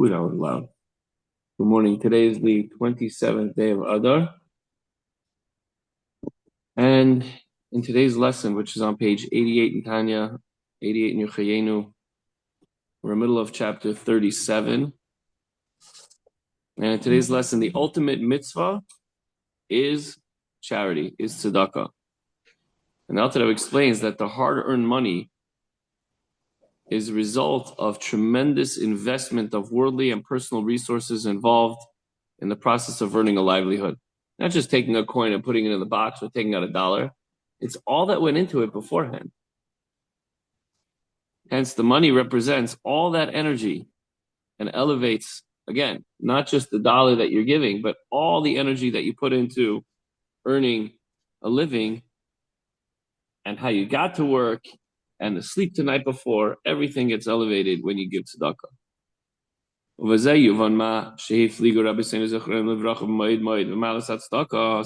Good out loud. Good morning. Today is the 27th day of Adar. And in today's lesson, which is on page 88 in Tanya, 88 in Yochayenu, we're in the middle of chapter 37. And in today's lesson, the ultimate mitzvah is charity, is tzedakah. And the Alter Rebbe explains that the hard-earned money is a result of tremendous investment of worldly and personal resources involved in the process of earning a livelihood. Not just taking a coin and putting it in the box or taking out $1. It's all that went into it beforehand. Hence, the money represents all that energy and elevates, again, not just the dollar that you're giving, but all the energy that you put into earning a living and how you got to work and the sleep the night before. Everything gets elevated when you give tzedakah.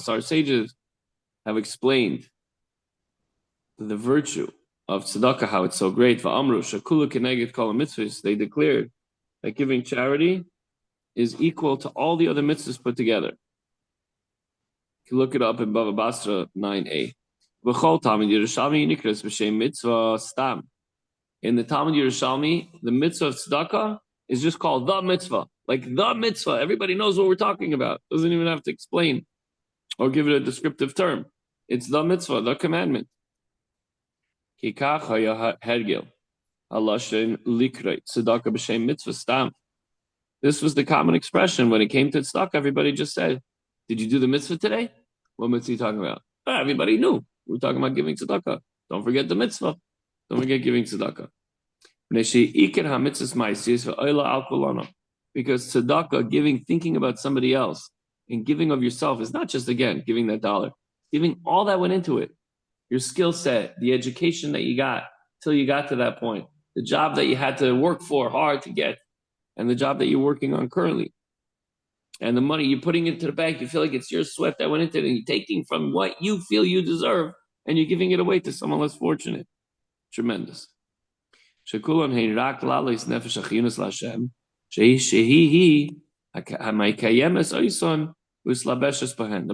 Our sages have explained the virtue of tzedakah, how it's so great. They declared that giving charity is equal to all the other mitzvahs put together. You can look it up in Bava Basra 9a. In the Talmud Yerushalmi, the mitzvah of tzedakah is just called the mitzvah. Like the mitzvah. Everybody knows what we're talking about. Doesn't even have to explain or give it a descriptive term. It's the mitzvah, the commandment. This was the common expression when it came to tzedakah. Everybody just said, did you do the mitzvah today? What mitzvah are you talking about? Everybody knew. We're talking about giving tzedakah. Don't forget the mitzvah. Don't forget giving tzedakah. Because tzedakah, giving, thinking about somebody else, and giving of yourself is not just, again, giving that $1. Giving all that went into it. Your skill set, the education that you got till you got to that point, the job that you had to work for hard to get, and the job that you're working on currently. And the money you're putting into the bank, you feel like it's your sweat that went into it, and you're taking from what you feel you deserve, and you're giving it away to someone less fortunate. Tremendous. The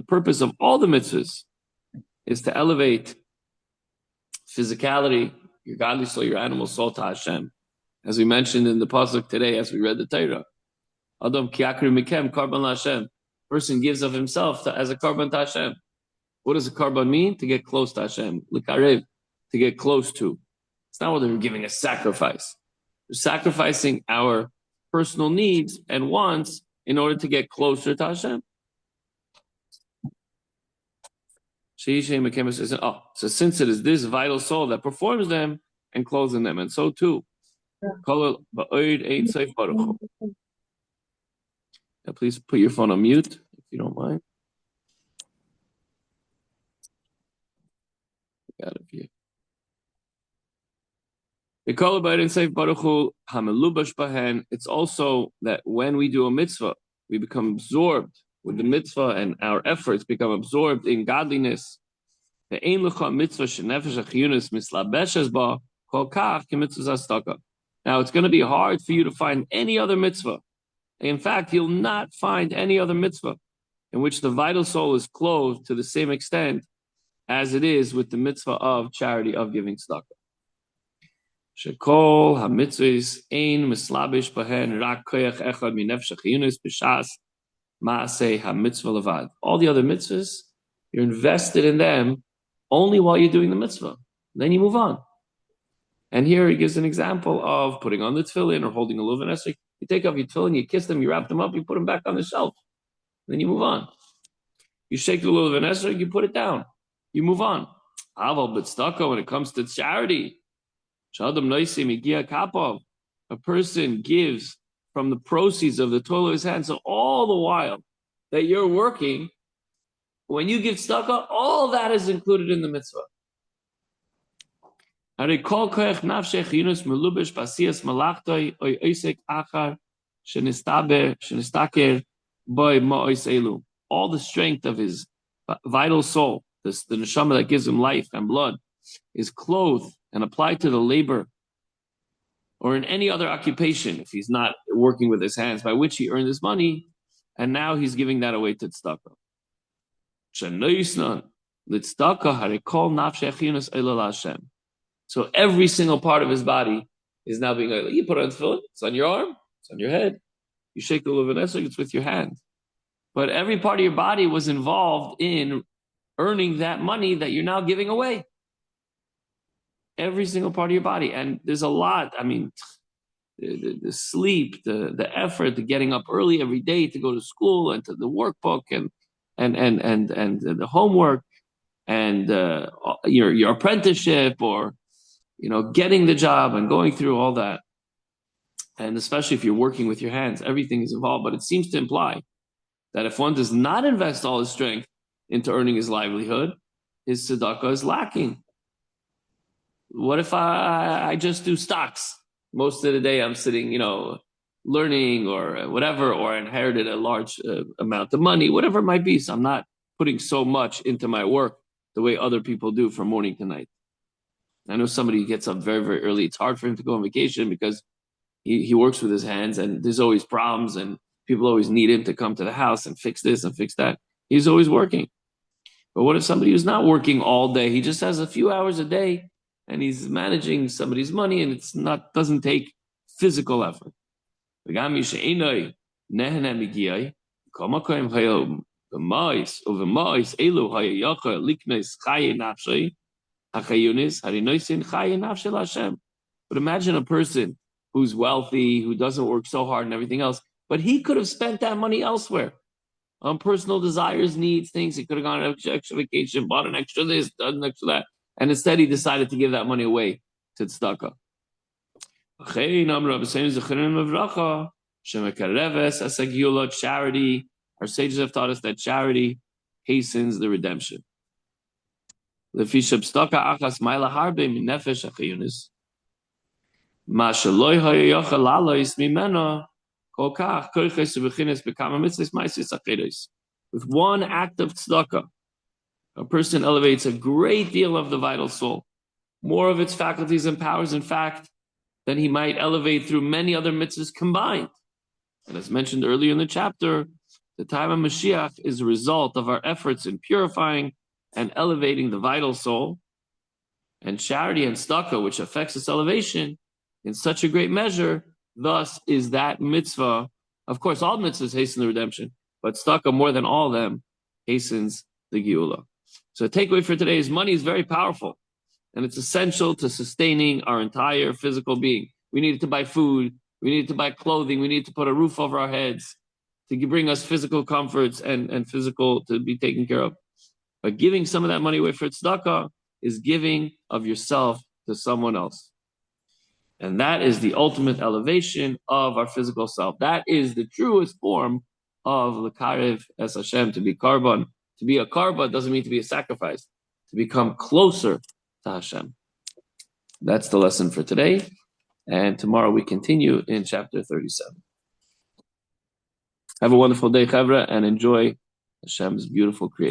purpose of all the mitzvahs is to elevate physicality, your godly soul, your animal soul to Hashem. As we mentioned in the pasuk today, as we read the Torah, Adam kiakri mikem karban Hashem. Person gives of himself as a karban to Hashem. What does a karban mean? To get close to Hashem. Likarev, to get close to. It's not whether we're giving a sacrifice. We're sacrificing our personal needs and wants in order to get closer to Hashem. So since it is this vital soul that performs them and clothes in them, and so too. Now please put your phone on mute if you don't mind. Got it here. It's also that when we do a mitzvah, we become absorbed with the mitzvah and our efforts become absorbed in godliness. Now it's going to be hard for you to find any other mitzvah. In fact, you'll not find any other mitzvah in which the vital soul is clothed to the same extent as it is with the mitzvah of charity, of giving tzedakah. Shekol ha-mitzvahs ein mislabish bahen rak koyach echad minefesh hachiyunos b'shas ma'aseh ha-mitzvah levad. All the other mitzvahs, you're invested in them only while you're doing the mitzvah. Then you move on. And here he gives an example of putting on the tefillin or holding a lulav esrog. You take off your tefillin, you kiss them, you wrap them up, you put them back on the shelf. Then you move on. You shake the lulav esrog, you put it down. You move on. Aval b'tzedakah, when it comes to charity, a person gives from the proceeds of the toil of his hand. So all the while that you're working, when you give tzedakah, all that is included in the mitzvah. All the strength of his vital soul, the neshama that gives him life and blood, is clothed and applied to the labor or in any other occupation. If he's not working with his hands, by which he earned his money, and now he's giving that away to tzedakah. So every single part of his body is now being like, you put on tefillin, it's on your arm, it's on your head. You shake the lulav nesek, it's with your hand. But every part of your body was involved in earning that money that you're now giving away. Every single part of your body. And there's a lot. I mean, the sleep, the effort, the getting up early every day to go to school and to the workbook and the homework and your apprenticeship, or getting the job and going through all that. And especially if you're working with your hands, everything is involved. But it seems to imply that if one does not invest all his strength into earning his livelihood, his tzedakah is lacking. What if I just do stocks? Most of the day I'm sitting, learning or whatever, or inherited a large amount of money, whatever it might be. So I'm not putting so much into my work the way other people do from morning to night. I know somebody who gets up very, very early. It's hard for him to go on vacation because he works with his hands and there's always problems and people always need him to come to the house and fix this and fix that. He's always working. But what if somebody who's not working all day, he just has a few hours a day and he's managing somebody's money and doesn't take physical effort. But imagine a person who's wealthy, who doesn't work so hard and everything else, but he could have spent that money elsewhere on personal desires, needs, things. He could have gone on an extra vacation, bought an extra this, done an extra that, and instead he decided to give that money away to tzedakah. Charity. Our sages have taught us that charity hastens the redemption. With one act of tzedakah, a person elevates a great deal of the vital soul, more of its faculties and powers, in fact, than he might elevate through many other mitzvahs combined. And as mentioned earlier in the chapter, the time of Mashiach is a result of our efforts in purifying and elevating the vital soul, and charity and tzedakah, which affects its elevation in such a great measure, thus is that mitzvah. Of course, all mitzvahs hasten the redemption, but tzedakah, more than all of them, hastens the geula. So the takeaway for today is money is very powerful, and it's essential to sustaining our entire physical being. We need it to buy food, we need it to buy clothing, we need to put a roof over our heads, to bring us physical comforts and physical to be taken care of. But giving some of that money away for tzedakah is giving of yourself to someone else. And that is the ultimate elevation of our physical self. That is the truest form of l'karev es Hashem, to be karban. To be a karban doesn't mean to be a sacrifice. To become closer to Hashem. That's the lesson for today. And tomorrow we continue in chapter 37. Have a wonderful day, Chavra, and enjoy Hashem's beautiful creation.